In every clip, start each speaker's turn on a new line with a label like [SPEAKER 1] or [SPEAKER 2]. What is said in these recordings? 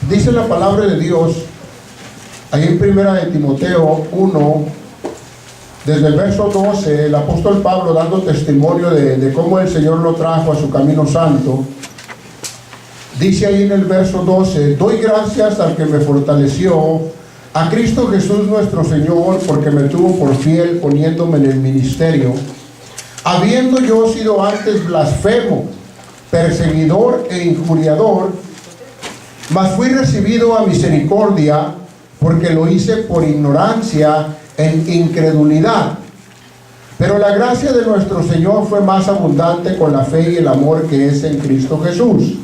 [SPEAKER 1] Dice la palabra de Dios, ahí en primera de Timoteo 1, desde el verso 12, el apóstol Pablo dando testimonio de cómo el Señor lo trajo a su camino santo. Dice ahí en el verso 12, doy gracias al que me fortaleció, a Cristo Jesús nuestro Señor, porque me tuvo por fiel poniéndome en el ministerio, habiendo yo sido antes blasfemo, perseguidor e injuriador, mas fui recibido a misericordia, porque lo hice por ignorancia en incredulidad. Pero la gracia de nuestro Señor fue más abundante con la fe y el amor que es en Cristo Jesús.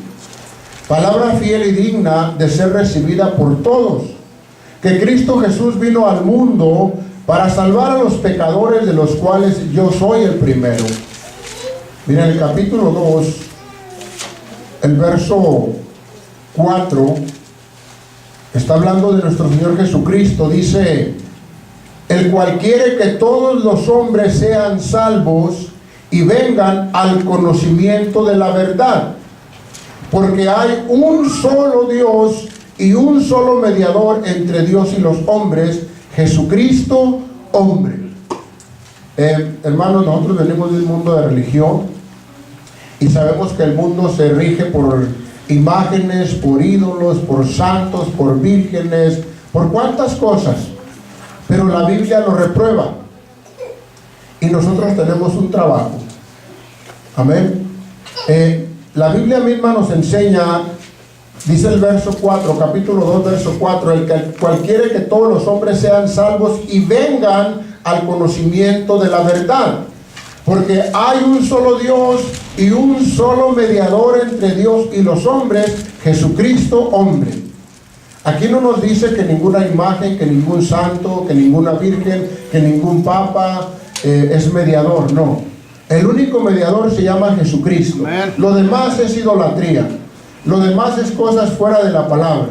[SPEAKER 1] Palabra fiel y digna de ser recibida por todos, que Cristo Jesús vino al mundo para salvar a los pecadores, de los cuales yo soy el primero. Mira, en el capítulo 2, el verso 4, está hablando de nuestro Señor Jesucristo. Dice, el cual quiere que todos los hombres sean salvos y vengan al conocimiento de la verdad, porque hay un solo Dios y un solo mediador entre Dios y los hombres, Jesucristo, hombre. Hermanos, nosotros venimos del mundo de religión y sabemos que el mundo se rige por imágenes, por ídolos, por santos, por vírgenes, por cuantas cosas. Pero la Biblia lo reprueba y nosotros tenemos un trabajo. Amén. La Biblia misma nos enseña, dice el verso 4, capítulo 2, verso 4, el cual quiere que todos los hombres sean salvos y vengan al conocimiento de la verdad, porque hay un solo Dios y un solo mediador entre Dios y los hombres, Jesucristo, hombre. Aquí no nos dice que ninguna imagen, que ningún santo, que ninguna virgen, que ningún papa es mediador, no. El único mediador se llama Jesucristo. Amén. Lo demás es idolatría. Lo demás es cosas fuera de la palabra.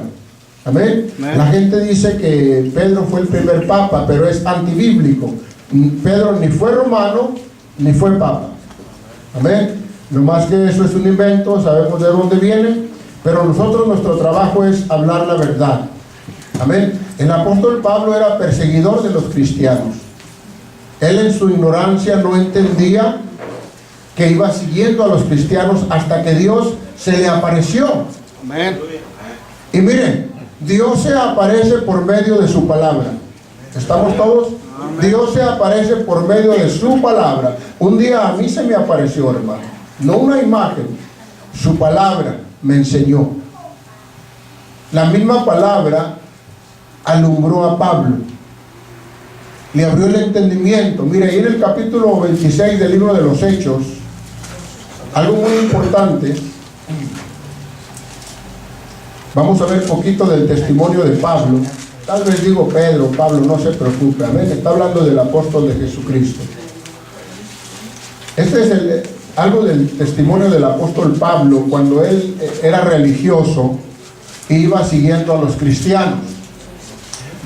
[SPEAKER 1] Amén. Amén. La gente dice que Pedro fue el primer papa, pero es antibíblico. Pedro ni fue romano, ni fue papa. Amén. No más que eso es un invento, sabemos de dónde viene, pero nosotros, nuestro trabajo es hablar la verdad. Amén. El apóstol Pablo era perseguidor de los cristianos. Él en su ignorancia no entendía que iba siguiendo a los cristianos hasta que Dios se le apareció. Amén. Y miren, Dios se aparece por medio de su palabra. ¿Estamos todos? Amén. Dios se aparece por medio de su palabra. Un día a mí se me apareció, hermano. No una imagen, su palabra me enseñó. La misma palabra alumbró a Pablo. Le abrió el entendimiento. Mire, ahí en el capítulo 26 del libro de los Hechos, algo muy importante. Vamos a ver un poquito del testimonio de Pablo. Tal vez digo Pedro, Pablo, no se preocupe. Amén. Está hablando del apóstol de Jesucristo. Este es algo del testimonio del apóstol Pablo cuando él era religioso e iba siguiendo a los cristianos.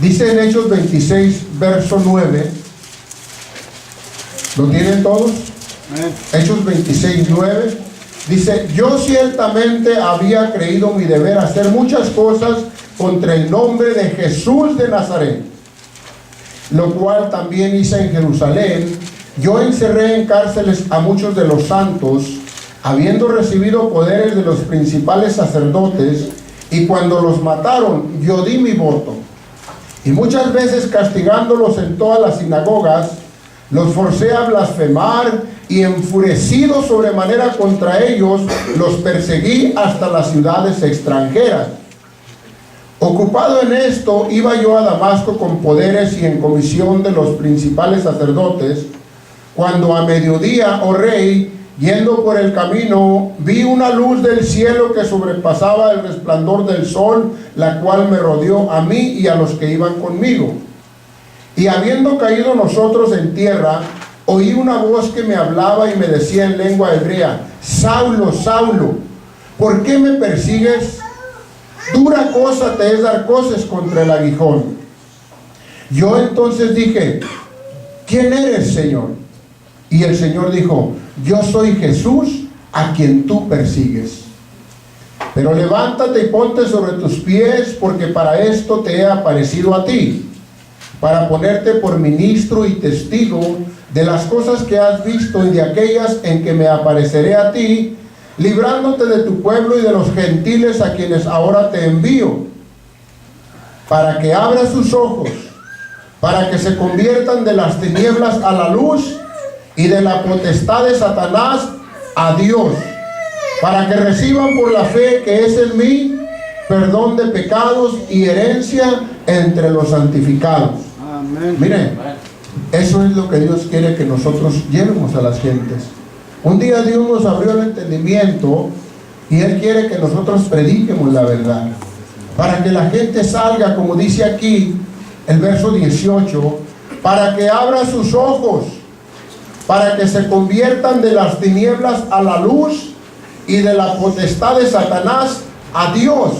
[SPEAKER 1] Dice en Hechos 26, verso 9. ¿Lo tienen todos? Hechos 26, 9. Dice, yo ciertamente había creído mi deber hacer muchas cosas contra el nombre de Jesús de Nazaret, lo cual también hice en Jerusalén. Yo encerré en cárceles a muchos de los santos, habiendo recibido poderes de los principales sacerdotes, y cuando los mataron, yo di mi voto. Y muchas veces castigándolos en todas las sinagogas, los forcé a blasfemar, y enfurecido sobremanera contra ellos, los perseguí hasta las ciudades extranjeras. Ocupado en esto, iba yo a Damasco con poderes y en comisión de los principales sacerdotes, cuando a mediodía, oh rey, yendo por el camino, vi una luz del cielo que sobrepasaba el resplandor del sol, la cual me rodeó a mí y a los que iban conmigo. Y habiendo caído nosotros en tierra, oí una voz que me hablaba y me decía en lengua hebrea, Saulo, Saulo, ¿por qué me persigues? Dura cosa te es dar coces contra el aguijón. Yo entonces dije, ¿quién eres, Señor? Y el Señor dijo, yo soy Jesús a quien tú persigues. Pero levántate y ponte sobre tus pies, porque para esto te he aparecido a ti, para ponerte por ministro y testigo de las cosas que has visto y de aquellas en que me apareceré a ti, librándote de tu pueblo y de los gentiles a quienes ahora te envío, para que abras sus ojos, para que se conviertan de las tinieblas a la luz y de la potestad de Satanás a Dios, para que reciban por la fe que es en mí perdón de pecados y herencia entre los santificados. Amén. Miren, eso es lo que Dios quiere que nosotros llevemos a las gentes. Un día Dios nos abrió el entendimiento y Él quiere que nosotros prediquemos la verdad, para que la gente salga, como dice aquí el verso 18, para que abra sus ojos, para que se conviertan de las tinieblas a la luz y de la potestad de Satanás a Dios,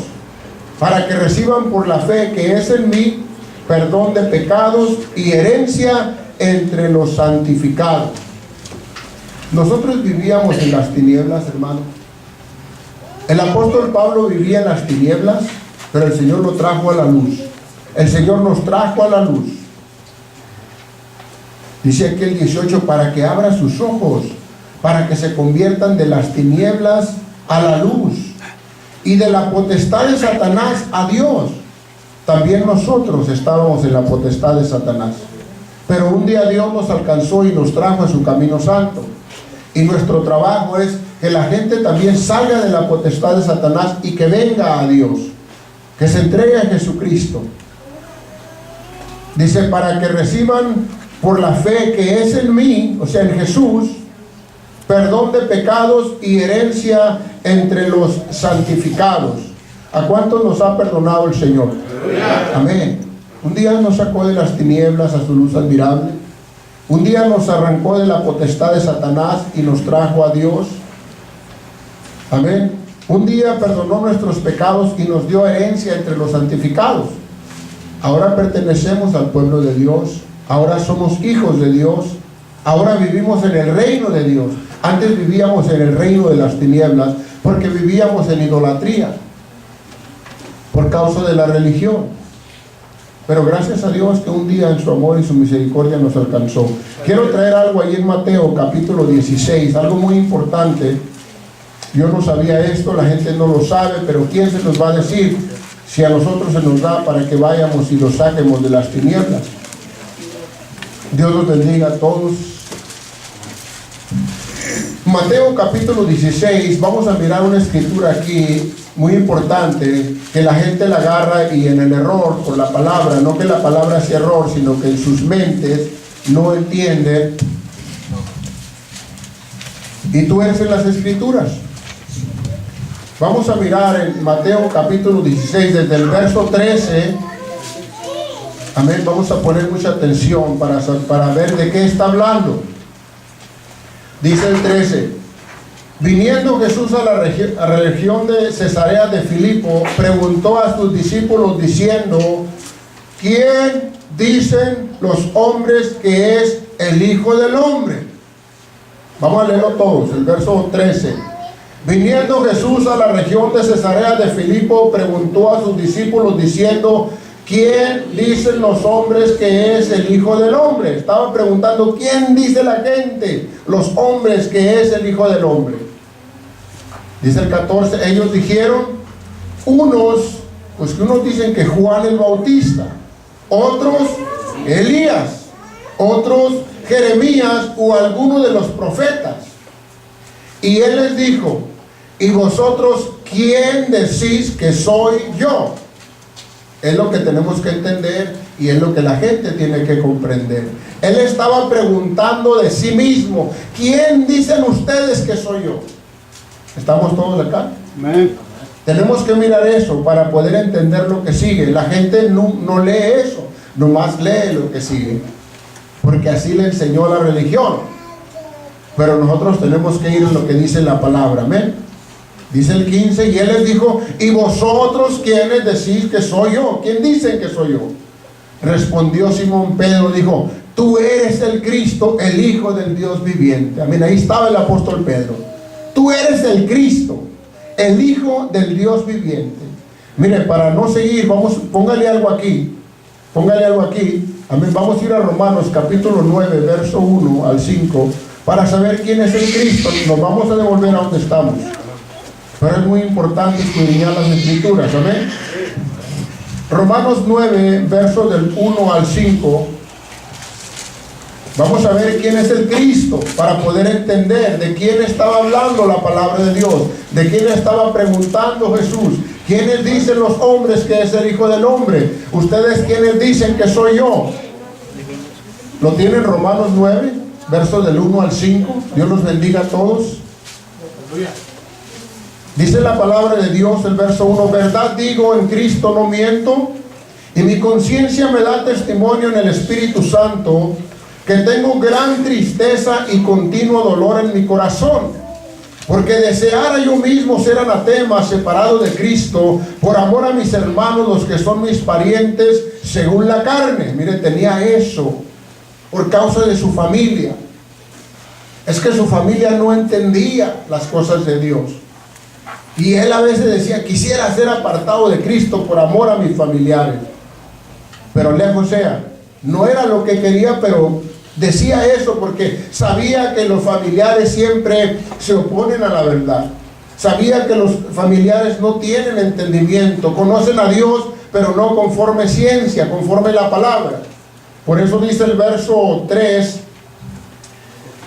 [SPEAKER 1] para que reciban por la fe que es en mí perdón de pecados y herencia entre los santificados. Nosotros vivíamos en las tinieblas, hermano. El apóstol Pablo vivía en las tinieblas, pero el Señor lo trajo a la luz. El Señor nos trajo a la luz. Dice aquí el 18, para que abra sus ojos, para que se conviertan de las tinieblas a la luz y de la potestad de Satanás a Dios. También nosotros estábamos en la potestad de Satanás, pero un día Dios nos alcanzó y nos trajo a su camino santo, y nuestro trabajo es que la gente también salga de la potestad de Satanás y que venga a Dios, que se entregue a Jesucristo. Dice, para que reciban por la fe que es en mí, o sea en Jesús, perdón de pecados y herencia entre los santificados. ¿A cuántos nos ha perdonado el Señor? Amén. Un día nos sacó de las tinieblas a su luz admirable. Un día nos arrancó de la potestad de Satanás y nos trajo a Dios. Amén. Un día perdonó nuestros pecados y nos dio herencia entre los santificados. Ahora pertenecemos al pueblo de Dios. Ahora somos hijos de Dios. Ahora vivimos en el reino de Dios. Antes vivíamos en el reino de las tinieblas porque vivíamos en idolatría por causa de la religión. Pero gracias a Dios que un día en su amor y su misericordia nos alcanzó. Quiero traer algo ahí en Mateo capítulo 16, algo muy importante. Yo no sabía esto, la gente no lo sabe, pero ¿quién se nos va a decir si a nosotros se nos da para que vayamos y los saquemos de las tinieblas? Dios los bendiga a todos. Mateo capítulo 16, vamos a mirar una escritura aquí muy importante, que la gente la agarra y en el error por la palabra, no que la palabra sea error, sino que en sus mentes no entienden y tuercen las escrituras. Vamos a mirar en Mateo capítulo 16 desde el verso 13. Amén, vamos a poner mucha atención para ver de qué está hablando. Dice el 13: viniendo Jesús a la región de Cesarea de Filipo, preguntó a sus discípulos diciendo: ¿quién dicen los hombres que es el Hijo del Hombre? Vamos a leerlo todos, el verso 13. Viniendo Jesús a la región de Cesarea de Filipo, preguntó a sus discípulos diciendo: ¿quién dicen los hombres que es el Hijo del Hombre? Estaba preguntando, ¿quién dice la gente, los hombres, que es el Hijo del Hombre? Dice el 14, ellos dijeron, unos dicen que Juan el Bautista, otros Elías, otros Jeremías o alguno de los profetas. Y él les dijo, ¿y vosotros quién decís que soy yo? Es lo que tenemos que entender y es lo que la gente tiene que comprender. Él estaba preguntando de sí mismo, ¿quién dicen ustedes que soy yo? ¿Estamos todos acá? Amén. Tenemos que mirar eso para poder entender lo que sigue. La gente no lee eso, nomás lee lo que sigue, porque así le enseñó la religión. Pero nosotros tenemos que ir a lo que dice la palabra. Amén. Dice el 15, y él les dijo, ¿y vosotros quiénes decís que soy yo? ¿Quién dicen que soy yo? Respondió Simón Pedro, dijo, tú eres el Cristo, el Hijo del Dios viviente. Amén, ahí estaba el apóstol Pedro. Tú eres el Cristo, el Hijo del Dios viviente. Mire, para no seguir, póngale algo aquí. Amén. Vamos a ir a Romanos capítulo 9, verso 1 al 5, para saber quién es el Cristo. Nos vamos a devolver a donde estamos. Pero es muy importante escudriñar las Escrituras. Amén. Romanos 9, versos del 1 al 5. Vamos a ver quién es el Cristo, para poder entender de quién estaba hablando la palabra de Dios, de quién estaba preguntando Jesús. ¿Quiénes dicen los hombres que es el Hijo del Hombre? ¿Ustedes quiénes dicen que soy yo? ¿Lo tienen? Romanos 9, versos del 1 al 5. Dios los bendiga a todos. Dice la palabra de Dios, el verso 1: verdad digo, en Cristo no miento, y mi conciencia me da testimonio en el Espíritu Santo, que tengo gran tristeza y continuo dolor en mi corazón, porque deseara yo mismo ser anatema, separado de Cristo, por amor a mis hermanos, los que son mis parientes según la carne. Mire, tenía eso por causa de su familia. Es que su familia no entendía las cosas de Dios. Y él a veces decía: quisiera ser apartado de Cristo por amor a mis familiares. Pero lejos sea. No era lo que quería, pero decía eso porque sabía que los familiares siempre se oponen a la verdad. Sabía que los familiares no tienen entendimiento, conocen a Dios, pero no conforme ciencia, conforme la palabra. Por eso dice el verso 3: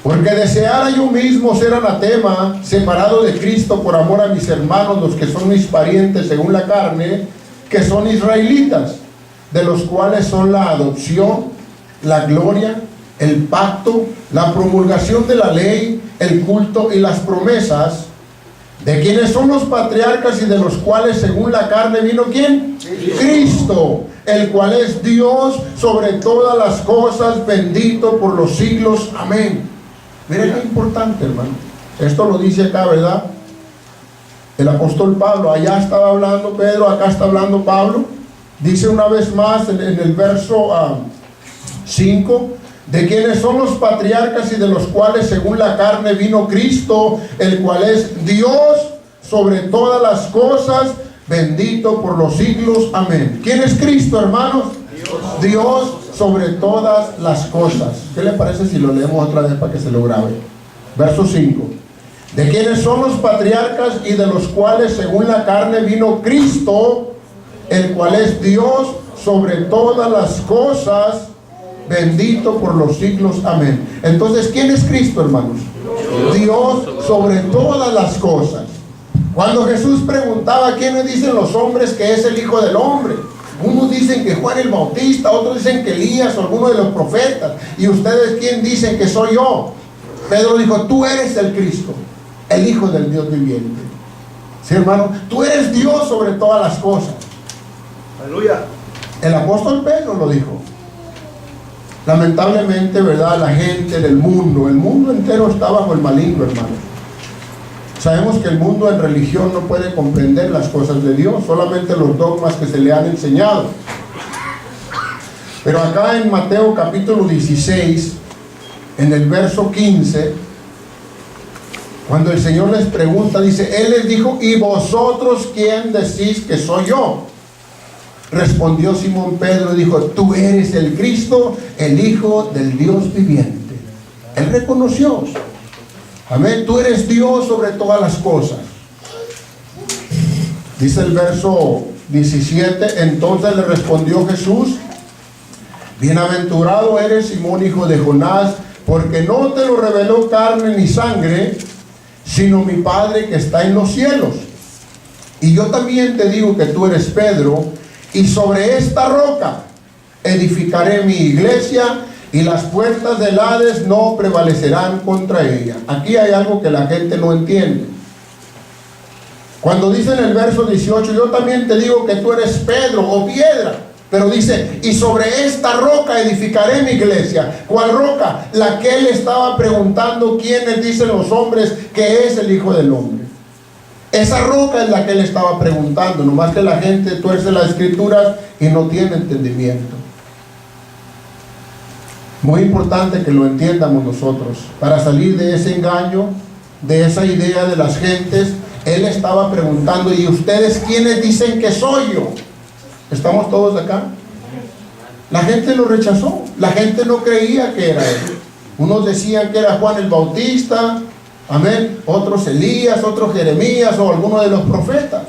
[SPEAKER 1] porque deseara yo mismo ser anatema, separado de Cristo por amor a mis hermanos, los que son mis parientes según la carne, que son israelitas, de los cuales son la adopción, la gloria, el pacto, la promulgación de la ley, el culto y las promesas, de quienes son los patriarcas y de los cuales según la carne vino ¿quién? Cristo, el cual es Dios sobre todas las cosas, bendito por los siglos. Amén. Miren qué importante, hermano. Esto lo dice acá, ¿verdad? El apóstol Pablo. Allá estaba hablando Pedro, acá está hablando Pablo. Dice una vez más en el verso 5: de quienes son los patriarcas y de los cuales según la carne vino Cristo, el cual es Dios sobre todas las cosas, bendito por los siglos. Amén. ¿Quién es Cristo, hermanos? Dios sobre todas las cosas. ¿Qué le parece si lo leemos otra vez para que se lo grabe? Verso 5: de quienes son los patriarcas y de los cuales según la carne vino Cristo, el cual es Dios sobre todas las cosas, bendito por los siglos. Amén. Entonces, ¿quién es Cristo, hermanos? Dios sobre todas las cosas. Cuando Jesús preguntaba: ¿quiénes dicen los hombres que es el Hijo del Hombre? Unos dicen que Juan el Bautista, otros dicen que Elías o alguno de los profetas. ¿Y ustedes quién dicen que soy yo? Pedro dijo: tú eres el Cristo, el Hijo del Dios viviente. Sí, hermano, tú eres Dios sobre todas las cosas. Aleluya. El apóstol Pedro lo dijo. Lamentablemente, ¿verdad? La gente del mundo, el mundo entero está bajo el maligno, hermano. Sabemos que el mundo en religión no puede comprender las cosas de Dios, solamente los dogmas que se le han enseñado. Pero acá en Mateo capítulo 16, en el verso 15, cuando el Señor les pregunta, dice, Él les dijo: ¿y vosotros quién decís que soy yo? Respondió Simón Pedro y dijo: tú eres el Cristo, el Hijo del Dios viviente. Él reconoció. Amén. Tú eres Dios sobre todas las cosas. Dice el verso 17: entonces le respondió Jesús: bienaventurado eres, Simón, hijo de Jonás, porque no te lo reveló carne ni sangre, sino mi Padre que está en los cielos. Y yo también te digo que tú eres Pedro, y sobre esta roca edificaré mi iglesia, y las puertas del Hades no prevalecerán contra ella. Aquí hay algo que la gente no entiende. Cuando dice en el verso 18: yo también te digo que tú eres Pedro o piedra, pero dice: y sobre esta roca edificaré mi iglesia. ¿Cuál roca? La que él estaba preguntando: ¿quiénes dicen los hombres que es el Hijo del Hombre? Esa roca es la que él estaba preguntando. Nomás que la gente tuerce las escrituras y no tiene entendimiento. Muy importante que lo entiendamos nosotros, para salir de ese engaño, de esa idea de las gentes Él estaba preguntando, ¿y ustedes quiénes dicen que soy yo? ¿Estamos todos acá? La gente lo rechazó, la gente no creía que era él. Unos decían que era Juan el Bautista, amén, otros Elías, otros Jeremías o alguno de los profetas.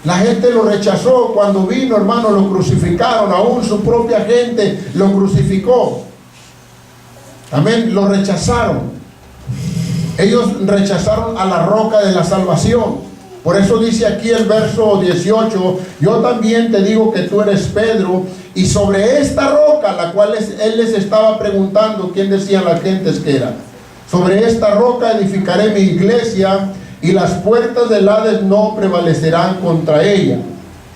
[SPEAKER 1] La gente lo rechazó. Cuando vino, hermano, lo crucificaron. Aún su propia gente lo crucificó. Amén, lo rechazaron. Ellos rechazaron a la roca de la salvación. Por eso dice aquí el verso 18: yo también te digo que tú eres Pedro, y sobre esta roca, la cual él les estaba preguntando quién decían las gentes que era, sobre esta roca edificaré mi iglesia, y las puertas del Hades no prevalecerán contra ella.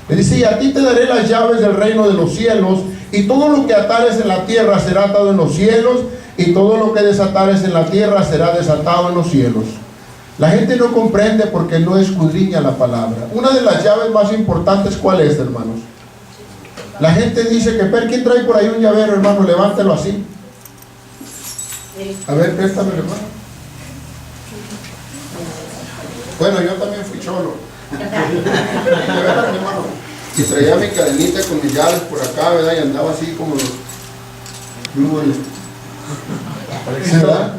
[SPEAKER 1] Le dice: y a ti te daré las llaves del reino de los cielos, y todo lo que atares en la tierra será atado en los cielos, y todo lo que desatares en la tierra será desatado en los cielos. La gente no comprende porque no escudriña la palabra. Una de las llaves más importantes, ¿cuál es, hermanos? La gente dice que, ¿quién trae por ahí un llavero, hermano? Levántelo así. A ver, préstame, hermano. Bueno, yo también fui cholo. Hermano. Y traía mi cadenita con mis llaves por acá, ¿verdad? Y andaba así como los clubes. ¿Verdad?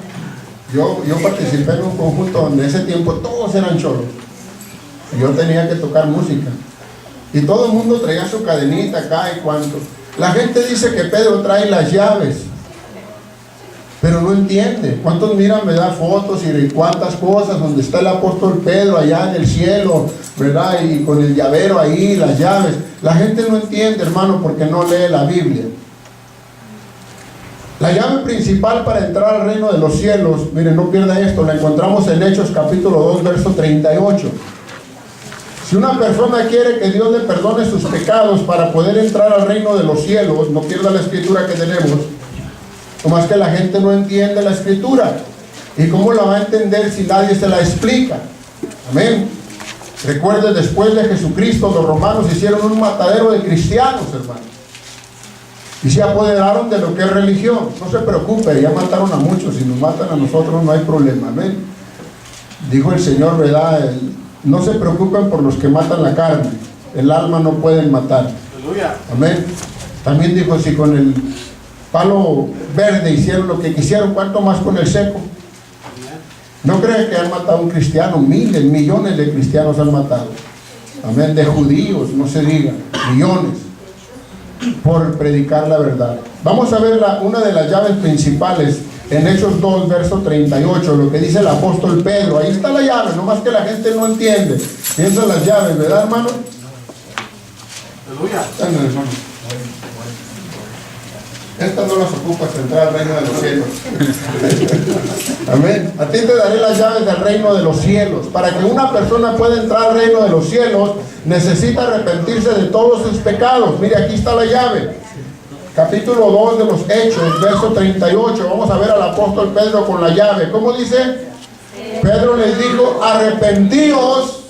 [SPEAKER 1] Yo participé en un conjunto donde en ese tiempo todos eran cholos. Yo tenía que tocar música. Y todo el mundo traía su cadenita acá y cuánto. La gente dice que Pedro trae las llaves, pero no entiende. ¿Cuántos miran, verdad, fotos y cuántas cosas donde está el apóstol Pedro allá en el cielo, verdad, y con el llavero ahí, las llaves? La gente no entiende, hermano, porque no lee la Biblia. La llave principal para entrar al reino de los cielos, miren, no pierda esto, la encontramos en Hechos capítulo 2, verso 38. Si una persona quiere que Dios le perdone sus pecados para poder entrar al reino de los cielos, no pierda la escritura que tenemos. Nomás que la gente no entiende la escritura. ¿Y cómo la va a entender si nadie se la explica? Amén. Recuerde, después de Jesucristo, los romanos hicieron un matadero de cristianos, hermano. Y se apoderaron de lo que es religión. No se preocupe, ya mataron a muchos. Si nos matan a nosotros no hay problema. Amén. Dijo el Señor, ¿verdad? No se preocupen por los que matan la carne. El alma no pueden matar. Amén. También dijo, si con el palo verde hicieron lo que quisieron, ¿cuánto más con el seco? No creen que han matado a un cristiano. Miles, millones de cristianos han matado. Amén. De judíos, no se diga. Millones. Por predicar la verdad. Vamos a ver una de las llaves principales en Hechos 2, verso 38, lo que dice el apóstol Pedro. Ahí está la llave, nomás que la gente no entiende. Piensa en las llaves, ¿verdad, hermano? Aleluya. Hermano. Estas no las ocupas para entrar al reino de los cielos. Amén. A ti te daré las llaves del reino de los cielos. Para que una persona pueda entrar al reino de los cielos, necesita arrepentirse de todos sus pecados. Mire, aquí está la llave. Capítulo 2 de los Hechos, verso 38. Vamos a ver al apóstol Pedro con la llave. ¿Cómo dice? Pedro les dijo: arrepentíos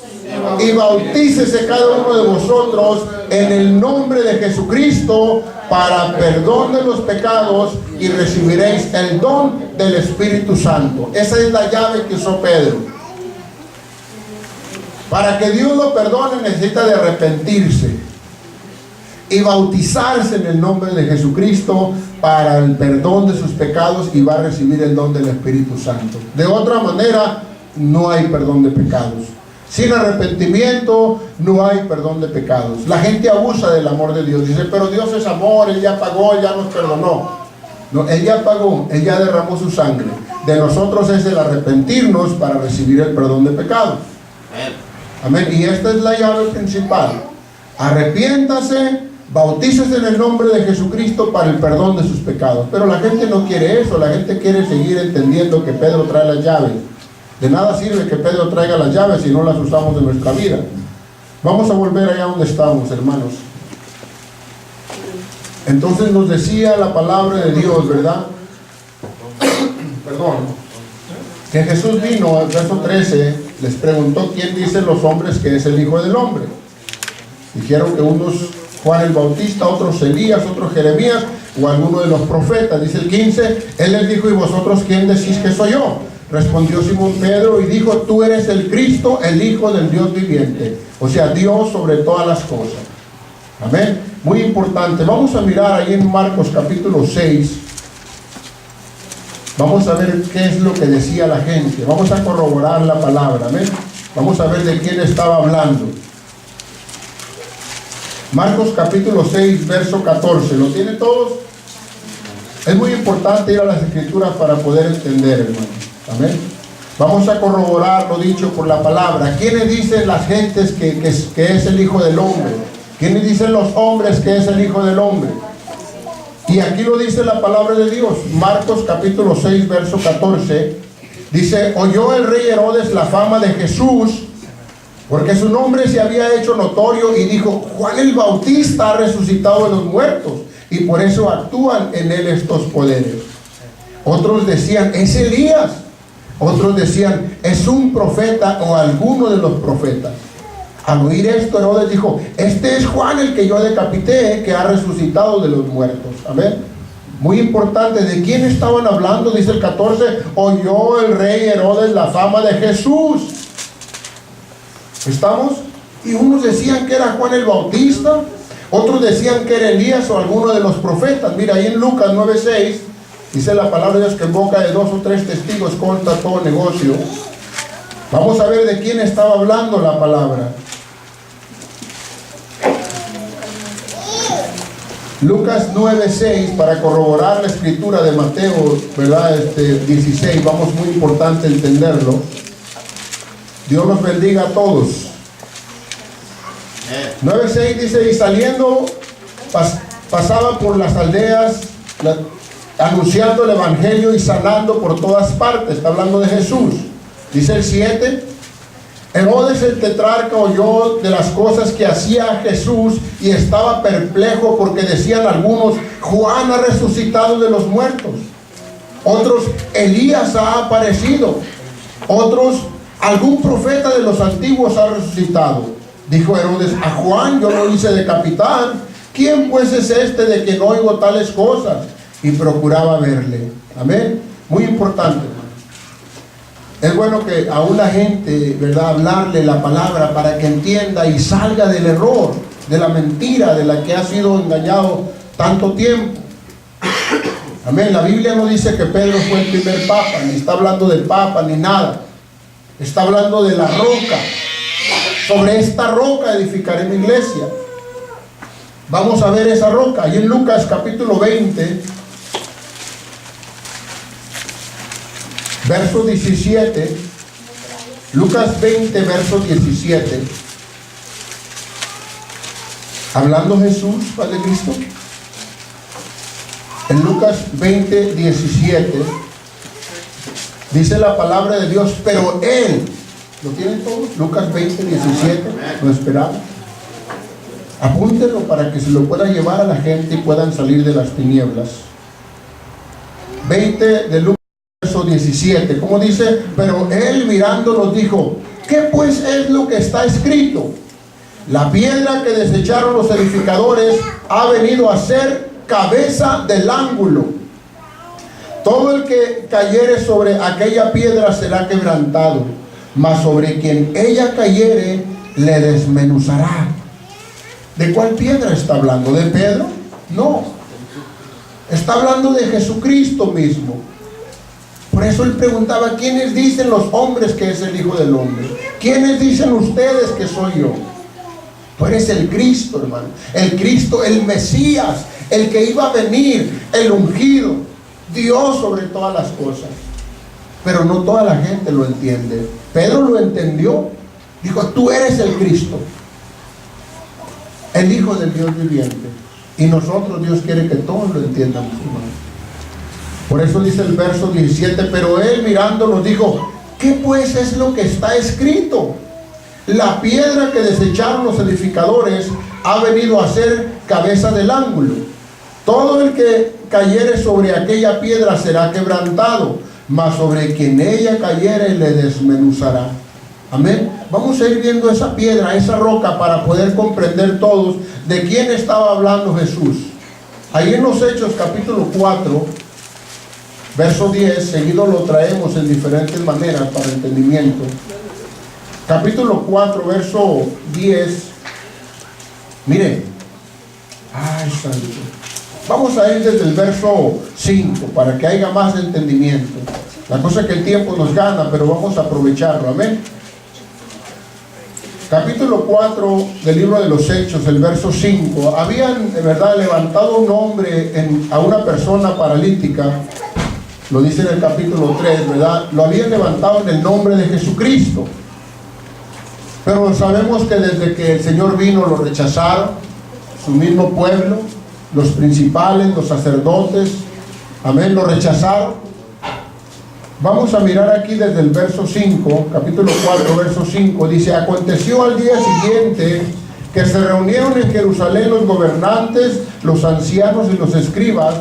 [SPEAKER 1] y bautícese cada uno de vosotros en el nombre de Jesucristo para perdón de los pecados, y recibiréis el don del Espíritu Santo. Esa es la llave que usó Pedro. Para que Dios lo perdone, necesita de arrepentirse y bautizarse en el nombre de Jesucristo para el perdón de sus pecados, y va a recibir el don del Espíritu Santo. De otra manera, no hay perdón de pecados. Sin arrepentimiento no hay perdón de pecados. La gente abusa del amor de Dios. Dice: pero Dios es amor, Él ya pagó, Él ya nos perdonó. No, Él ya pagó, Él ya derramó su sangre. De nosotros es el arrepentirnos para recibir el perdón de pecados. Amén. Y esta es la llave principal. Arrepiéntase, bautícese en el nombre de Jesucristo para el perdón de sus pecados. Pero la gente no quiere eso. La gente quiere seguir entendiendo que Pedro trae las llaves. De nada sirve que Pedro traiga las llaves si no las usamos en nuestra vida. Vamos a volver allá donde estamos, hermanos. Entonces nos decía la palabra de Dios, ¿verdad? Perdón. Que Jesús vino, al verso 13, les preguntó: ¿quién dicen los hombres que es el Hijo del Hombre? Dijeron que unos Juan el Bautista, otros Elías, otros Jeremías o alguno de los profetas. Dice el 15, Él les dijo: ¿y vosotros quién decís que soy yo? Respondió Simón Pedro y dijo: tú eres el Cristo, el Hijo del Dios viviente. O sea, Dios sobre todas las cosas. Amén. Muy importante. Vamos a mirar ahí en Marcos capítulo 6. Vamos a ver qué es lo que decía la gente. Vamos a corroborar la palabra. Amén. Vamos a ver de quién estaba hablando. Marcos capítulo 6, verso 14. ¿Lo tienen todos? Es muy importante ir a las Escrituras para poder entender, hermano. Amén. Vamos a corroborar lo dicho por la palabra. ¿Quiénes dicen las gentes que es el Hijo del Hombre? ¿Quiénes dicen los hombres que es el Hijo del Hombre? Y aquí lo dice la palabra de Dios. Marcos capítulo 6, verso 14. Dice: oyó el rey Herodes la fama de Jesús, porque su nombre se había hecho notorio, y dijo: Juan el Bautista ha resucitado de los muertos, y por eso actúan en él estos poderes. Otros decían: es Elías. Otros decían: es un profeta o alguno de los profetas. Al oír esto, Herodes dijo: este es Juan el que yo decapité, que ha resucitado de los muertos. Amén. Muy importante. ¿De quién estaban hablando? Dice el 14: oyó el rey Herodes la fama de Jesús. ¿Estamos? Y unos decían que era Juan el Bautista, otros decían que era Elías o alguno de los profetas. Mira, ahí en Lucas 9:6 dice la palabra de Dios que en boca de 2 o 3 testigos consta todo negocio. Vamos a ver de quién estaba hablando la palabra. Lucas 9:6, para corroborar la escritura de Mateo, ¿verdad? 16, vamos, muy importante entenderlo. Dios los bendiga a todos. 9:6 dice: y saliendo pasaba por las aldeas anunciando el evangelio y sanando por todas partes. Está hablando de Jesús. Dice el 7: Herodes el tetrarca oyó de las cosas que hacía Jesús y estaba perplejo, porque decían algunos: Juan ha resucitado de los muertos. Otros: Elías ha aparecido. Otros: algún profeta de los antiguos ha resucitado. Dijo Herodes: a Juan yo lo hice de capitán. ¿Quién pues es este de que no oigo tales cosas? Y procuraba verle. Amén. Muy importante, hermano. Es bueno que a una gente, ¿verdad?, hablarle la palabra para que entienda y salga del error, de la mentira de la que ha sido engañado tanto tiempo. Amén. La Biblia no dice que Pedro fue el primer papa, ni está hablando del papa, ni nada. Está hablando de la roca. Sobre esta roca edificaré mi iglesia. Vamos a ver esa roca. Ahí en Lucas capítulo 20, verso 17. Lucas 20, verso 17. Hablando Jesús, Padre Cristo. En Lucas 20, 17. Dice la palabra de Dios: pero él, ¿lo tienen todos? Lucas 20, 17, lo esperamos. Apúntenlo para que se lo pueda llevar a la gente y puedan salir de las tinieblas. 20 de Lucas, verso 17, ¿cómo dice? Pero él mirándolos dijo: ¿qué pues es lo que está escrito? La piedra que desecharon los edificadores ha venido a ser cabeza del ángulo. Todo el que cayere sobre aquella piedra será quebrantado, mas sobre quien ella cayere le desmenuzará. ¿De cuál piedra está hablando? ¿De Pedro? No. Está hablando de Jesucristo mismo. Por eso él preguntaba: ¿quiénes dicen los hombres que es el Hijo del Hombre? ¿Quiénes dicen ustedes que soy yo? Tú eres el Cristo, hermano. El Cristo, el Mesías, el que iba a venir, el ungido, Dios sobre todas las cosas. Pero no toda la gente lo entiende. Pedro lo entendió. Dijo: tú eres el Cristo, el Hijo del Dios viviente. Y nosotros, Dios quiere que todos lo entiendamos, hermano. Por eso dice el verso 17: pero él mirándonos dijo: ¿qué pues es lo que está escrito? La piedra que desecharon los edificadores ha venido a ser cabeza del ángulo. Todo el que cayere sobre aquella piedra será quebrantado, mas sobre quien ella cayere le desmenuzará. Amén. Vamos a ir viendo esa piedra, esa roca, para poder comprender todos de quién estaba hablando Jesús. Ahí en los Hechos capítulo 4, verso 10, seguido lo traemos en diferentes maneras para entendimiento. Capítulo 4, verso 10. Miren, ay, santo. Vamos a ir desde el verso 5 para que haya más entendimiento. La cosa es que el tiempo nos gana, pero vamos a aprovecharlo, amén. Capítulo 4 del libro de los Hechos, el verso 5. Habían, de verdad, levantado un hombre a una persona paralítica. Lo dice en el capítulo 3, ¿verdad? Lo habían levantado en el nombre de Jesucristo. Pero sabemos que desde que el Señor vino lo rechazaron, su mismo pueblo, los principales, los sacerdotes, amén, lo rechazaron. Vamos a mirar aquí desde el verso 5, capítulo 4, verso 5, dice: aconteció al día siguiente que se reunieron en Jerusalén los gobernantes, los ancianos y los escribas,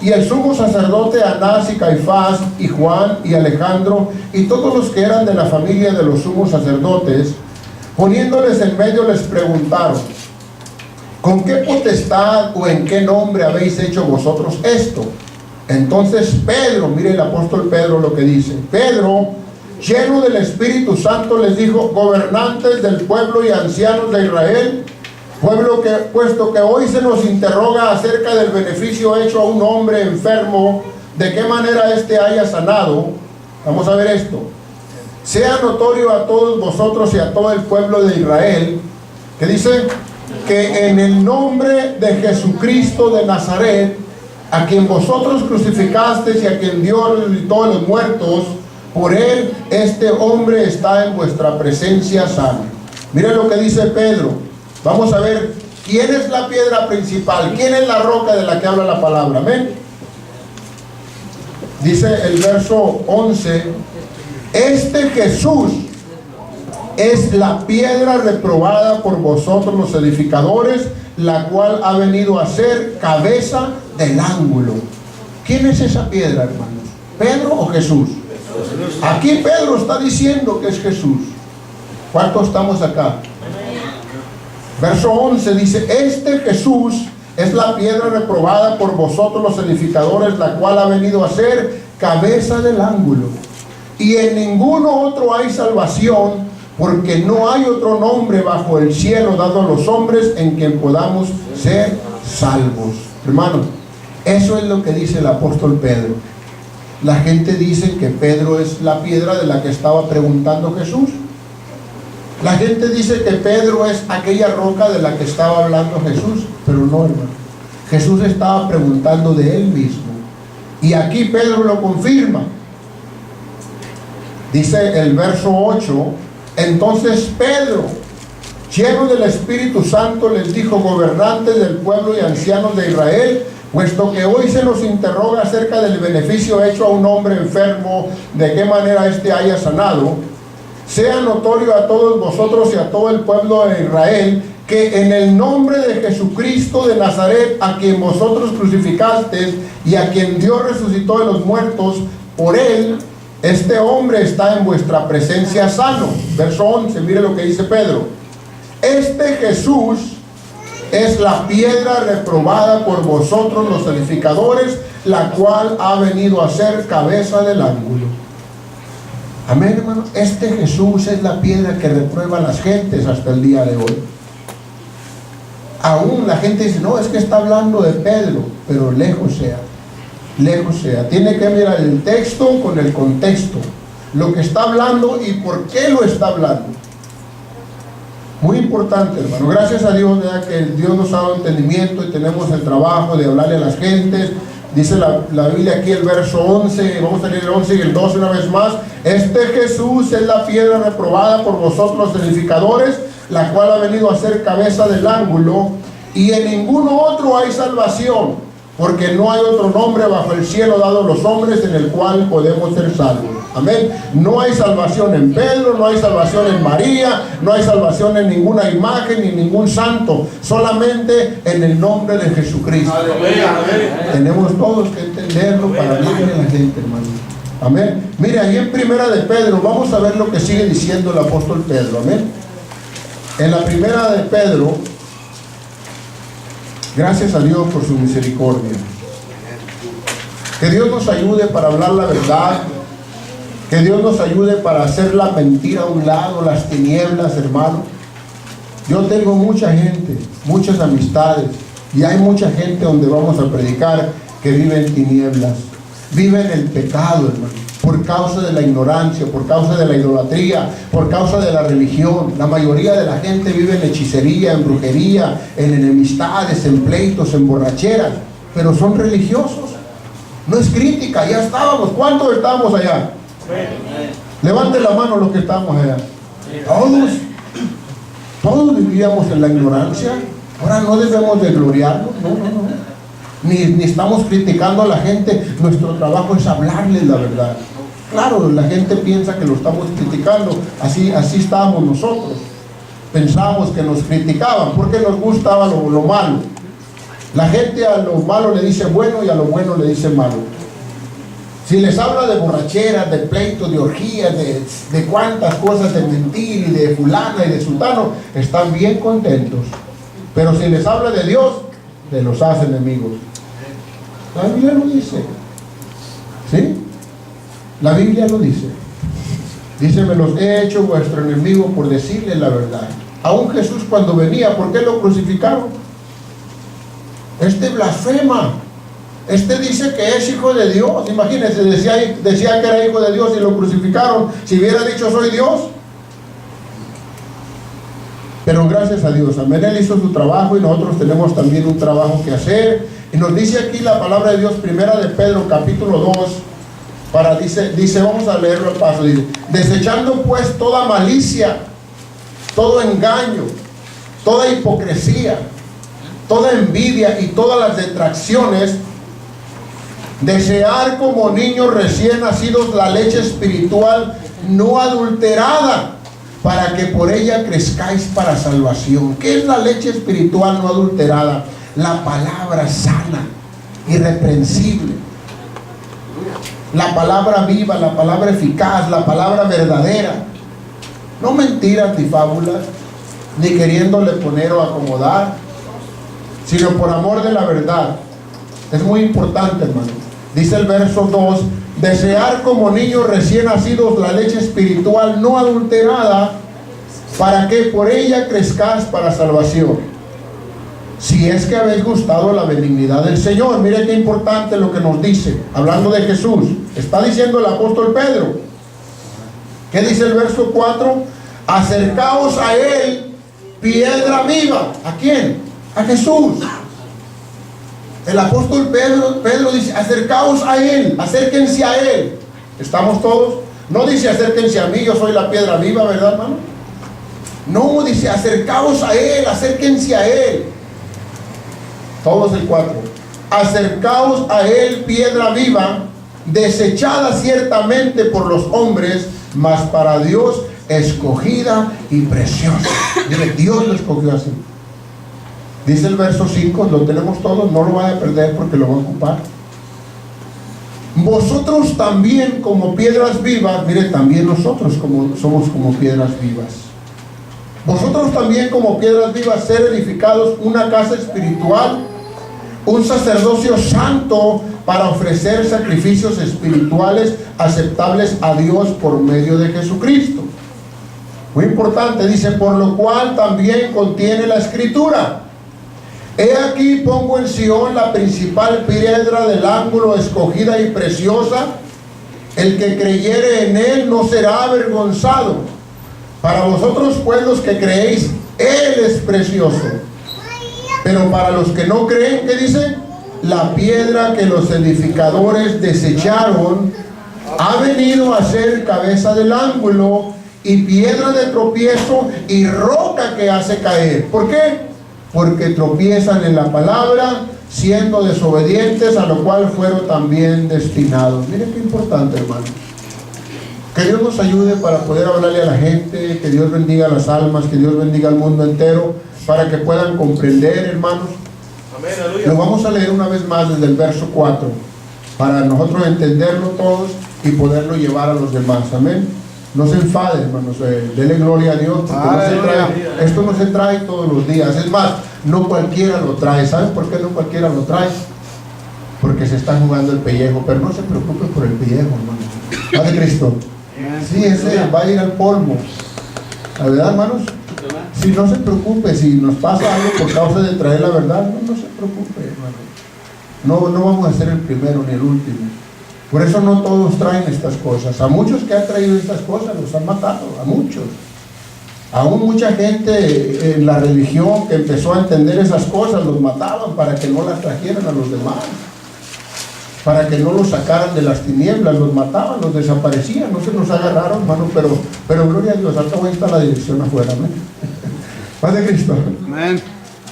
[SPEAKER 1] y el sumo sacerdote Anás y Caifás, y Juan y Alejandro, y todos los que eran de la familia de los sumos sacerdotes. Poniéndoles en medio les preguntaron: ¿con qué potestad o en qué nombre habéis hecho vosotros esto? Entonces Pedro, mire el apóstol Pedro lo que dice. Pedro, lleno del Espíritu Santo, les dijo: gobernantes del pueblo y ancianos de Israel, puesto que hoy se nos interroga acerca del beneficio hecho a un hombre enfermo, de qué manera éste haya sanado. Vamos a ver esto. Sea notorio a todos vosotros y a todo el pueblo de Israel, que dice que en el nombre de Jesucristo de Nazaret, a quien vosotros crucificasteis y a quien Dios resucitó de los muertos, por él este hombre está en vuestra presencia sano. Miren lo que dice Pedro. Vamos a ver quién es la piedra principal, quién es la roca de la que habla la palabra. Amén. Dice el verso 11: este Jesús es la piedra reprobada por vosotros los edificadores, la cual ha venido a ser cabeza del ángulo. ¿Quién es esa piedra, hermanos? ¿Pedro o Jesús? Aquí Pedro está diciendo que es Jesús. ¿Cuántos estamos acá? Verso 11 dice: este Jesús es la piedra reprobada por vosotros los edificadores, la cual ha venido a ser cabeza del ángulo. Y en ninguno otro hay salvación, porque no hay otro nombre bajo el cielo dado a los hombres en quien podamos ser salvos. Hermano, eso es lo que dice el apóstol Pedro. La gente dice que Pedro es la piedra de la que estaba preguntando Jesús. La gente dice que Pedro es aquella roca de la que estaba hablando Jesús, pero no, hermano. Jesús estaba preguntando de él mismo. Y aquí Pedro lo confirma. Dice el verso 8: entonces Pedro, lleno del Espíritu Santo, les dijo: gobernantes del pueblo y ancianos de Israel, puesto que hoy se nos interroga acerca del beneficio hecho a un hombre enfermo, de qué manera éste haya sanado, sea notorio a todos vosotros y a todo el pueblo de Israel, que en el nombre de Jesucristo de Nazaret, a quien vosotros crucificasteis y a quien Dios resucitó de los muertos, por él este hombre está en vuestra presencia sano. Verso 11, mire lo que dice Pedro: este Jesús es la piedra reprobada por vosotros los edificadores, la cual ha venido a ser cabeza del ángulo. Amén, hermano. Este Jesús es la piedra que reprueba a las gentes hasta el día de hoy. Aún la gente dice: no, es que está hablando de Pedro, pero lejos sea. Lejos sea. Tiene que mirar el texto con el contexto, lo que está hablando y por qué lo está hablando. Muy importante, hermano. Gracias a Dios, ¿verdad?, que Dios nos ha dado entendimiento y tenemos el trabajo de hablarle a las gentes. Dice la Biblia aquí, el verso 11, vamos a leer el 11 y el 12 una vez más: este Jesús es la piedra reprobada por vosotros los edificadores, la cual ha venido a ser cabeza del ángulo, y en ninguno otro hay salvación, porque no hay otro nombre bajo el cielo dado a los hombres en el cual podemos ser salvos. Amén. No hay salvación en Pedro, no hay salvación en María, no hay salvación en ninguna imagen ni ningún santo, solamente en el nombre de Jesucristo. Amén. Tenemos todos que entenderlo para bien a la gente, hermano. Amén. Mire, ahí en primera de Pedro, vamos a ver lo que sigue diciendo el apóstol Pedro. Amén. En la primera de Pedro, gracias a Dios por su misericordia. Que Dios nos ayude para hablar la verdad. Que Dios nos ayude para hacer la mentira a un lado, las tinieblas, hermano. Yo tengo mucha gente, muchas amistades, y hay mucha gente donde vamos a predicar que vive en tinieblas, vive en el pecado, hermano, por causa de la ignorancia, por causa de la idolatría, por causa de la religión. La mayoría de la gente vive en hechicería, en brujería, en enemistades, en pleitos, en borracheras, pero son religiosos. No es crítica, ya estábamos. ¿Cuántos estábamos allá? Levante la mano los que estamos allá. Todos vivíamos en la ignorancia. Ahora no debemos de gloriarnos, no. Ni estamos criticando a la gente. Nuestro trabajo es hablarles la verdad. Claro, la gente piensa que lo estamos criticando. Así estábamos nosotros. Pensábamos que nos criticaban porque nos gustaba lo malo. La gente a lo malo le dice bueno y a lo bueno le dice malo. Si les habla de borracheras, de pleitos, de orgías, de cuantas cosas, de mentir y de fulana y de sultano, están bien contentos. Pero si les habla de Dios, de los hace enemigos. La Biblia lo dice. ¿Sí? La Biblia lo dice. Dice, me los he hecho vuestro enemigo por decirles la verdad. Aún Jesús cuando venía, ¿por qué lo crucificaron? Este blasfema. Este dice que es hijo de Dios. Imagínense, decía que era hijo de Dios y lo crucificaron. Si hubiera dicho soy Dios. Pero gracias a Dios, amén, Él hizo su trabajo y nosotros tenemos también un trabajo que hacer. Y nos dice aquí la palabra de Dios, primera de Pedro, capítulo 2, dice, vamos a leerlo al paso, dice, desechando pues toda malicia, todo engaño, toda hipocresía, toda envidia y todas las detracciones, desear como niños recién nacidos la leche espiritual no adulterada, para que por ella crezcáis para salvación. ¿Qué es la leche espiritual no adulterada? La palabra sana, irreprensible, la palabra viva, la palabra eficaz, la palabra verdadera. No mentiras ni fábulas, ni queriéndole poner o acomodar, sino por amor de la verdad. Es muy importante, hermano. Dice el verso 2, desear como niños recién nacidos la leche espiritual no adulterada, para que por ella crezcáis para salvación, si es que habéis gustado la benignidad del Señor. Mire qué importante lo que nos dice, hablando de Jesús. Está diciendo el apóstol Pedro. ¿Qué dice el verso 4? Acercaos a Él, piedra viva. ¿A quién? A Jesús. El apóstol Pedro dice, acercaos a Él, acérquense a Él. ¿Estamos todos? No dice acérquense a mí, yo soy la piedra viva, ¿verdad, hermano? No, dice acercaos a Él, acérquense a Él. Todos el 4. Acercaos a Él, piedra viva, desechada ciertamente por los hombres, mas para Dios escogida y preciosa. Mire, Dios lo escogió así. Dice el verso 5, lo tenemos todos, no lo vaya a perder porque lo va a ocupar. Vosotros también como piedras vivas, mire, también nosotros somos como piedras vivas. Vosotros también como piedras vivas, ser edificados una casa espiritual, un sacerdocio santo, para ofrecer sacrificios espirituales aceptables a Dios por medio de Jesucristo. Muy importante, dice, por lo cual también contiene la Escritura. He aquí pongo en Sión la principal piedra del ángulo, escogida y preciosa. El que creyere en Él no será avergonzado. Para vosotros pues los que creéis, Él es precioso. Pero para los que no creen, ¿qué dice? La piedra que los edificadores desecharon ha venido a ser cabeza del ángulo y piedra de tropiezo y roca que hace caer. ¿Por qué? Porque tropiezan en la palabra, siendo desobedientes, a lo cual fueron también destinados. Miren qué importante, hermano. Que Dios nos ayude para poder hablarle a la gente, que Dios bendiga las almas, que Dios bendiga al mundo entero, para que puedan comprender, hermanos. Amén, aleluya. Lo vamos a leer una vez más desde el verso 4, para nosotros entenderlo todos y poderlo llevar a los demás. Amén. No se enfade, hermanos, dele gloria a Dios, porque esto no se trae todos los días. Es más, no cualquiera lo trae. ¿Sabes por qué no cualquiera lo trae? porque se está jugando el pellejo. Pero no se preocupe por el pellejo, hermano. Padre Cristo. Sí, ese va a ir al polvo. ¿La verdad, hermanos? Si no se preocupe, si nos pasa algo por causa de traer la verdad, no se preocupe, hermano. No vamos a ser el primero ni el último. Por eso no todos traen estas cosas. A muchos que han traído estas cosas los han matado, a muchos. Aún mucha gente en la religión que empezó a entender esas cosas los mataban para que no las trajeran a los demás, para que no los sacaran de las tinieblas, los mataban, los desaparecían, no se los agarraron, hermano, pero gloria a Dios, hasta hoy está la dirección afuera, amén. Paz de Cristo. Amén.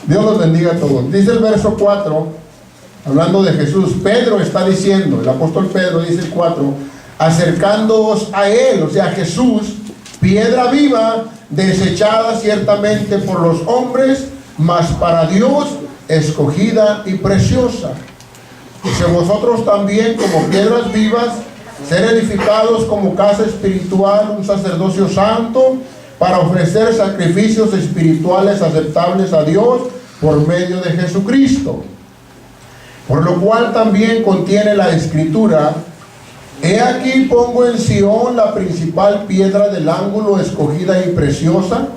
[SPEAKER 1] Dios los bendiga a todos. Dice el verso 4, hablando de Jesús, Pedro está diciendo, el apóstol Pedro dice el 4, acercándoos a él, o sea, Jesús, piedra viva, desechada ciertamente por los hombres, mas para Dios escogida y preciosa. Dice, vosotros también como piedras vivas, ser edificados como casa espiritual, un sacerdocio santo, para ofrecer sacrificios espirituales aceptables a Dios por medio de Jesucristo. Por lo cual también contiene la Escritura, he aquí pongo en Sión la principal piedra del ángulo, escogida y preciosa,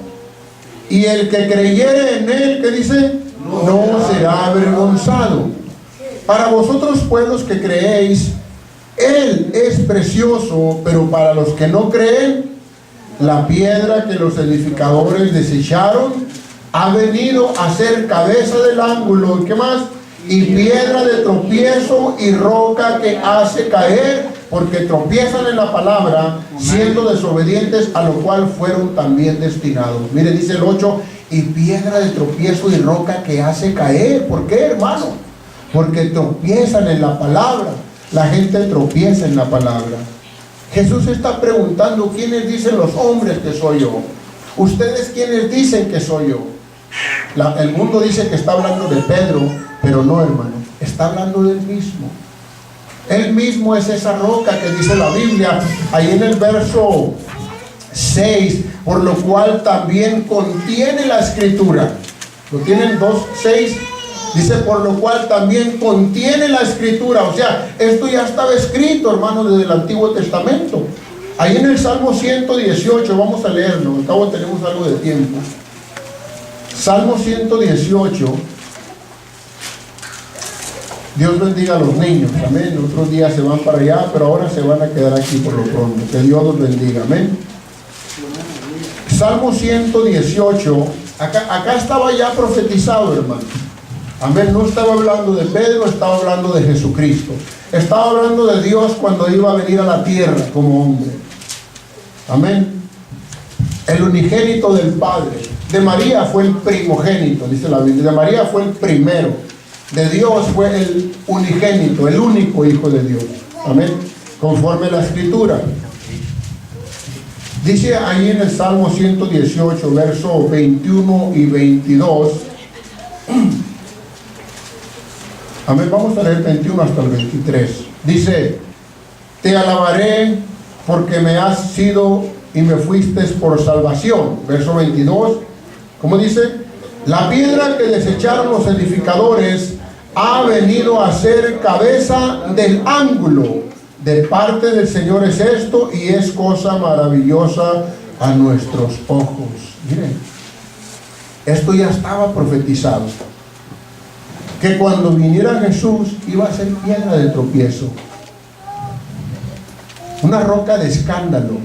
[SPEAKER 1] y el que creyere en él, ¿qué dice? No será avergonzado. Para vosotros, pueblos que creéis, él es precioso, pero para los que no creen, la piedra que los edificadores desecharon ha venido a ser cabeza del ángulo, ¿qué más? Y piedra de tropiezo y roca que hace caer, porque tropiezan en la palabra, siendo desobedientes, a lo cual fueron también destinados. Mire, dice el 8, y piedra de tropiezo y roca que hace caer. ¿Por qué, hermano? Porque tropiezan en la palabra. La gente tropieza en la palabra. Jesús está preguntando, ¿quiénes dicen los hombres que soy yo? ¿Ustedes quiénes dicen que soy yo? El mundo dice que está hablando de Pedro, pero no, hermano, está hablando del mismo. Él mismo es esa roca que dice la Biblia, ahí en el verso 6, por lo cual también contiene la Escritura. Lo tienen 2:6. Dice, por lo cual también contiene la Escritura. O sea, esto ya estaba escrito, hermano, desde el Antiguo Testamento. Ahí en el Salmo 118, vamos a leerlo, al cabo tenemos algo de tiempo. Salmo 118. Dios bendiga a los niños, amén. Otros días se van para allá, pero ahora se van a quedar aquí por lo pronto. Que Dios los bendiga, amén. Salmo 118. Acá estaba ya profetizado, hermano. Amén, no estaba hablando de Pedro, estaba hablando de Jesucristo. Estaba hablando de Dios cuando iba a venir a la tierra como hombre. Amén. El unigénito del Padre. De María fue el primogénito, dice la Biblia. De María fue el primero. De Dios fue el unigénito, el único Hijo de Dios. Amén. Conforme a la Escritura. Dice ahí en el Salmo 118, versos 21 y 22. Amén, vamos a leer 21 hasta el 23. Dice, te alabaré porque me has sido y me fuiste por salvación. Verso 22, ¿cómo dice? La piedra que desecharon los edificadores ha venido a ser cabeza del ángulo. De parte del Señor es esto y es cosa maravillosa a nuestros ojos. Miren, esto ya estaba profetizado. Que cuando viniera Jesús iba a ser piedra de tropiezo, una roca de escándalo,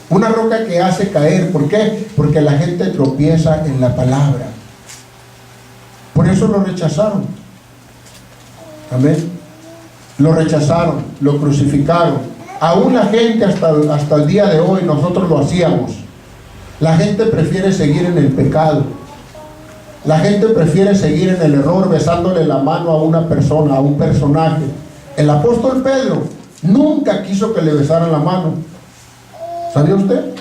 [SPEAKER 1] una roca que hace caer. ¿Por qué? Porque la gente tropieza en la palabra. Por eso lo rechazaron. Amén. Lo rechazaron, lo crucificaron. Aún la gente hasta el día de hoy, nosotros lo hacíamos. La gente prefiere seguir en el pecado. La gente prefiere seguir en el error besándole la mano a una persona, a un personaje. El apóstol Pedro nunca quiso que le besaran la mano. ¿Sabía usted?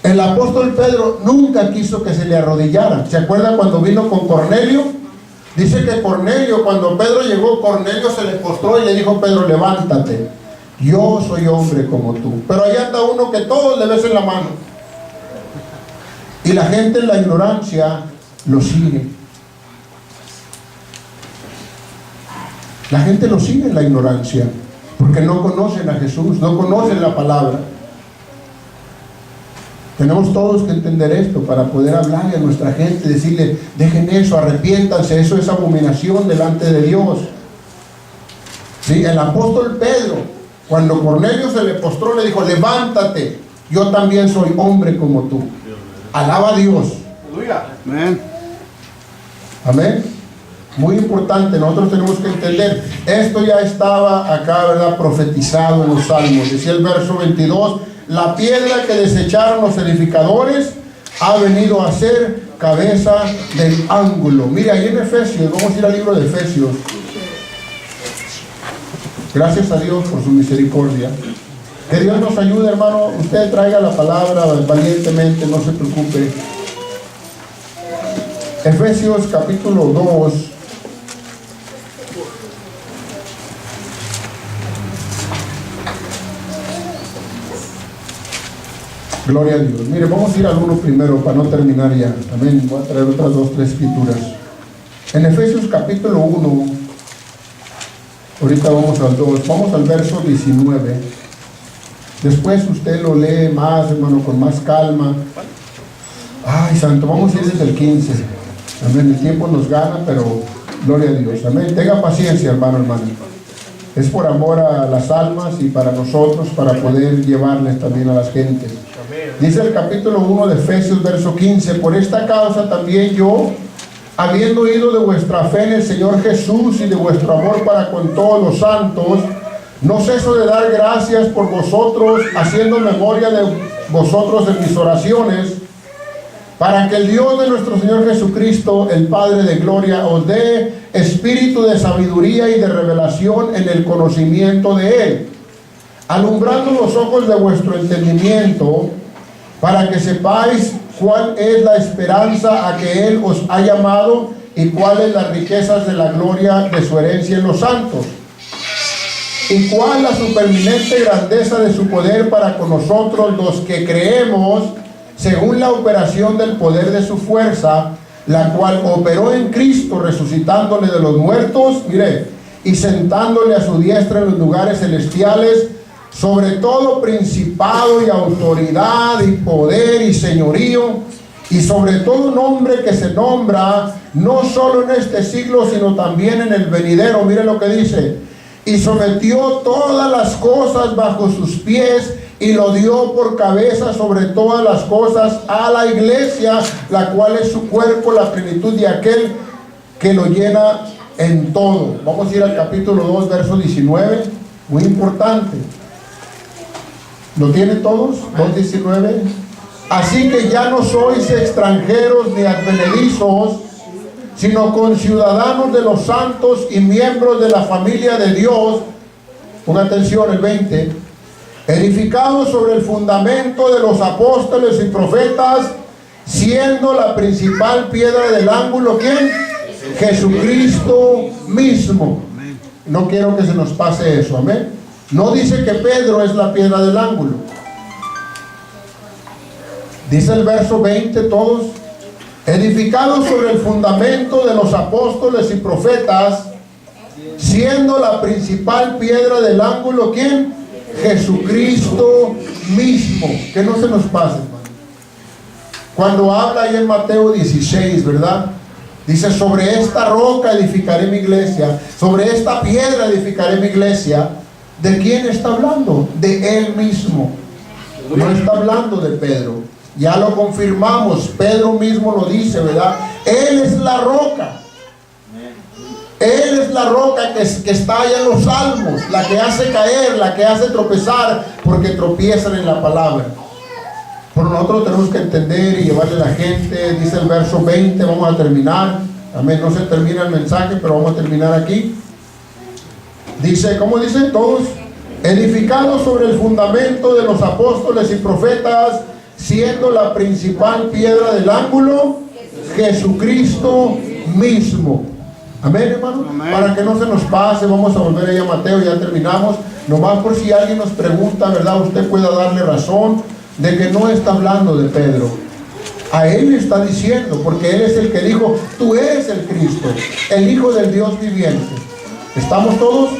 [SPEAKER 1] El apóstol Pedro nunca quiso que se le arrodillara. ¿Se acuerda cuando vino con Cornelio? Dice que Cornelio, cuando Pedro llegó, Cornelio se le postró y le dijo, Pedro, levántate. Yo soy hombre como tú. Pero allá anda uno que todos le besen la mano. Y la gente en la ignorancia lo sigue. La gente lo sigue en la ignorancia, porque no conocen a Jesús, no conocen la palabra. Tenemos todos que entender esto para poder hablarle a nuestra gente, decirle, dejen eso, arrepiéntanse, eso es abominación delante de Dios. ¿Sí? El apóstol Pedro, cuando Cornelio se le postró, le dijo, levántate, yo también soy hombre como tú. Alaba a Dios.
[SPEAKER 2] Amén.
[SPEAKER 1] Amén. Muy importante, nosotros tenemos que entender, esto ya estaba acá, ¿verdad?, profetizado en los Salmos. Decía el verso 22, la piedra que desecharon los edificadores ha venido a ser cabeza del ángulo. Mire, ahí en Efesios, vamos a ir al libro de Efesios. Gracias a Dios por su misericordia. Que Dios nos ayude, hermano. Usted traiga la palabra valientemente, no se preocupe. Efesios capítulo 2. Gloria a Dios. Mire, vamos a ir al 1 primero para no terminar ya. Amén. Voy a traer otras 2, 3 escrituras. En Efesios capítulo 1, ahorita vamos al 2, vamos al verso 19. Después usted lo lee más, hermano, con más calma. Ay, santo, vamos a ir desde el 15. Amén. El tiempo nos gana, pero gloria a Dios. Amén. Tenga paciencia, hermano, hermana. Es por amor a las almas y para nosotros, para poder llevarles también a las gentes. Dice el capítulo 1 de Efesios, verso 15, por esta causa también yo, habiendo oído de vuestra fe en el Señor Jesús y de vuestro amor para con todos los santos, no ceso de dar gracias por vosotros, haciendo memoria de vosotros en mis oraciones, para que el Dios de nuestro Señor Jesucristo, el Padre de gloria, os dé espíritu de sabiduría y de revelación en el conocimiento de Él, alumbrando los ojos de vuestro entendimiento, para que sepáis cuál es la esperanza a que Él os ha llamado y cuáles las riquezas de la gloria de su herencia en los santos, y cuál la superminente grandeza de su poder para con nosotros los que creemos, según la operación del poder de su fuerza, la cual operó en Cristo, resucitándole de los muertos, mire, y sentándole a su diestra en los lugares celestiales, sobre todo principado y autoridad y poder y señorío, y sobre todo nombre que se nombra, no solo en este siglo, sino también en el venidero. Mire lo que dice, y sometió todas las cosas bajo sus pies, y lo dio por cabeza sobre todas las cosas a la iglesia, la cual es su cuerpo, la plenitud de aquel que lo llena en todo. Vamos a ir al capítulo 2, verso 19, muy importante. ¿Lo tienen todos? 2:19. Así que ya no sois extranjeros ni advenedizos, sino conciudadanos de los santos y miembros de la familia de Dios. Ponga atención, el 20. Edificados sobre el fundamento de los apóstoles y profetas, siendo la principal piedra del ángulo, ¿quién? Jesucristo mismo. No quiero que se nos pase eso, amén. No dice que Pedro es la piedra del ángulo. Dice el verso 20 todos, edificados sobre el fundamento de los apóstoles y profetas, siendo la principal piedra del ángulo, ¿quién? Jesucristo mismo. Que no se nos pase, hermano. Cuando habla ahí en Mateo 16, ¿verdad? Dice, sobre esta roca edificaré mi iglesia, sobre esta piedra edificaré mi iglesia. ¿De quién está hablando? De Él mismo. No está hablando de Pedro. Ya lo confirmamos, Pedro mismo lo dice, ¿verdad? Él es la roca. Él es la roca que está allá en los salmos, la que hace caer, la que hace tropezar, porque tropiezan en la palabra. Pero nosotros tenemos que entender y llevarle a la gente. Dice el verso 20, vamos a terminar. Amén, no se termina el mensaje, pero vamos a terminar aquí. Dice, ¿cómo dice? Todos edificados sobre el fundamento de los apóstoles y profetas, siendo la principal piedra del ángulo, Jesucristo mismo. Amén, hermano. Amén. Para que no se nos pase, vamos a volver ahí a Mateo, ya terminamos. Nomás por si alguien nos pregunta, ¿verdad? Usted pueda darle razón de que no está hablando de Pedro. A él le está diciendo, porque él es el que dijo, tú eres el Cristo, el Hijo del Dios viviente. ¿Estamos todos?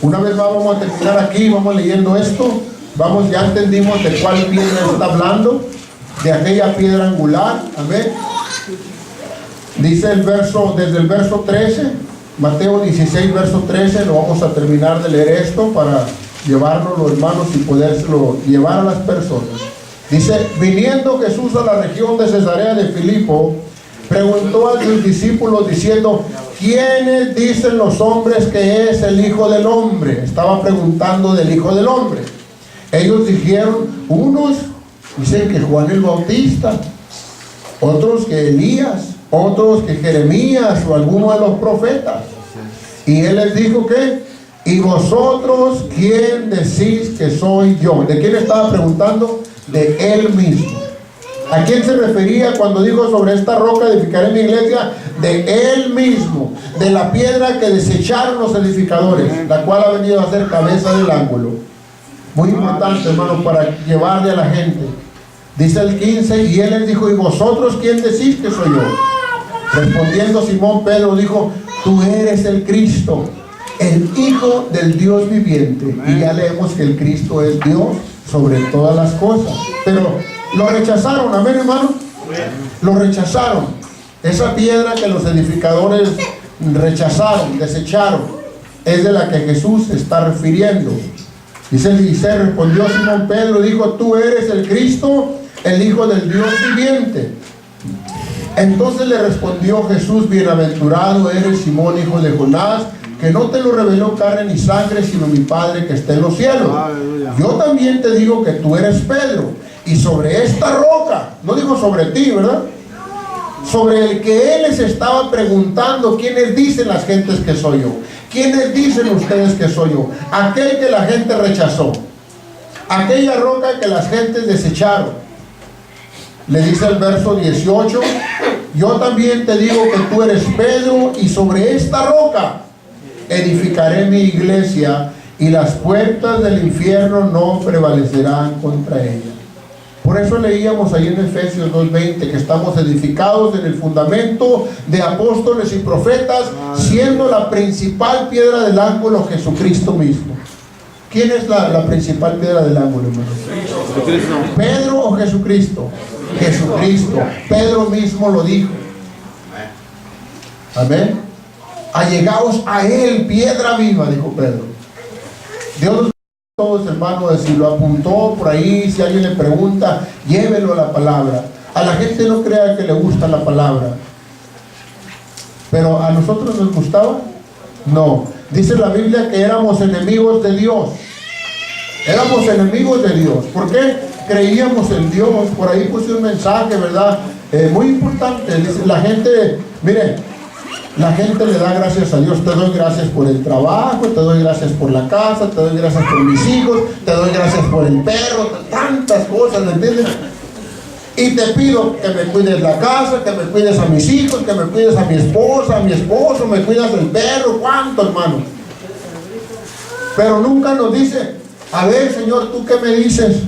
[SPEAKER 1] Una vez más vamos a terminar aquí, vamos leyendo esto. Vamos, ya entendimos de cuál piedra está hablando, de aquella piedra angular. Amén. Dice el verso, desde el verso 13, Mateo 16, verso 13, lo vamos a terminar de leer esto para llevárnoslo, hermanos, y podérselo llevar a las personas. Dice, viniendo Jesús a la región de Cesarea de Filipo, preguntó a sus discípulos diciendo, ¿quiénes dicen los hombres que es el Hijo del Hombre? Estaba preguntando del Hijo del Hombre. Ellos dijeron, unos dicen que Juan el Bautista, otros que Elías, otros que Jeremías o alguno de los profetas. Y él les dijo que, ¿y vosotros quién decís que soy yo? ¿De quién estaba preguntando? De él mismo. ¿A quién se refería cuando dijo sobre esta roca edificaré mi iglesia? De él mismo, de la piedra que desecharon los edificadores, la cual ha venido a ser cabeza del ángulo. Muy importante, hermanos, para llevarle a la gente. Dice el 15, y él les dijo, ¿y vosotros quién decís que soy yo? Respondiendo Simón Pedro dijo, tú eres el Cristo, el Hijo del Dios viviente. Y ya leemos que el Cristo es Dios sobre todas las cosas. Pero lo rechazaron, amén, hermano. Lo rechazaron. Esa piedra que los edificadores rechazaron, desecharon, es de la que Jesús se está refiriendo. Dice, respondió Simón Pedro, dijo, tú eres el Cristo, el Hijo del Dios viviente. Entonces le respondió Jesús, bienaventurado eres Simón, hijo de Jonás, que no te lo reveló carne ni sangre, sino mi Padre que está en los cielos. Yo también te digo que tú eres Pedro, y sobre esta roca, no digo sobre ti, ¿verdad? Sobre el que él les estaba preguntando, ¿quiénes dicen las gentes que soy yo? ¿Quiénes dicen ustedes que soy yo? Aquel que la gente rechazó, aquella roca que las gentes desecharon. Le dice el verso 18, yo también te digo que tú eres Pedro, y sobre esta roca edificaré mi iglesia, y las puertas del infierno no prevalecerán contra ella. Por eso leíamos ahí en Efesios 2:20 que estamos edificados en el fundamento de apóstoles y profetas, siendo la principal piedra del ángulo Jesucristo mismo. ¿Quién es la principal piedra del ángulo, hermano? ¿Pedro o Jesucristo? Jesucristo. Pedro mismo lo dijo. Amén. Allegaos a él, piedra viva, dijo Pedro. Dios los todos, hermanos, si lo apuntó por ahí, si alguien le pregunta, llévelo a la palabra. A la gente no crea que le gusta la palabra, pero a nosotros nos gustaba. No, dice la Biblia que éramos enemigos de Dios. Éramos enemigos de Dios. ¿Por qué? Creíamos en Dios. Por ahí puse un mensaje, ¿verdad? Muy importante. Dice la gente, miren, la gente le da gracias a Dios. Te doy gracias por el trabajo, te doy gracias por la casa, te doy gracias por mis hijos, te doy gracias por el perro, tantas cosas, ¿me entiendes? Y te pido que me cuides la casa, que me cuides a mis hijos, que me cuides a mi esposa, a mi esposo, me cuidas del perro, ¿cuánto, hermano? Pero nunca nos dice, a ver, Señor, ¿tú qué me dices?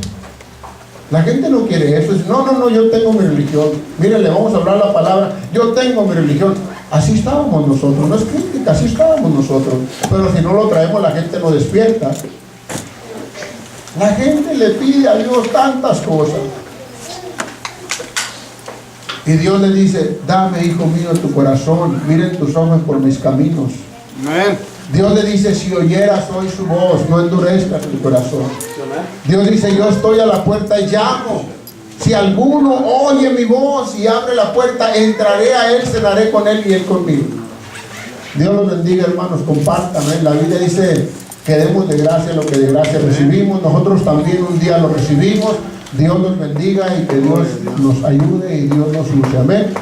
[SPEAKER 1] La gente no quiere eso. Dice, no, yo tengo mi religión. Miren, le vamos a hablar la palabra, yo tengo mi religión. Así estábamos nosotros, no es crítica, así estábamos nosotros. Pero si no lo traemos, la gente no despierta. La gente le pide a Dios tantas cosas. Y Dios le dice, dame, hijo mío, tu corazón, miren tus ojos por mis caminos. Amén. Dios le dice, si oyeras hoy su voz, no endurezcas tu corazón. Dios dice, yo estoy a la puerta y llamo. Si alguno oye mi voz y abre la puerta, entraré a él, cenaré con él y él conmigo. Dios los bendiga, hermanos, compartan. La Biblia dice que demos de gracia lo que de gracia recibimos. Nosotros también un día lo recibimos. Dios los bendiga y que Dios nos ayude y Dios nos use. Amén.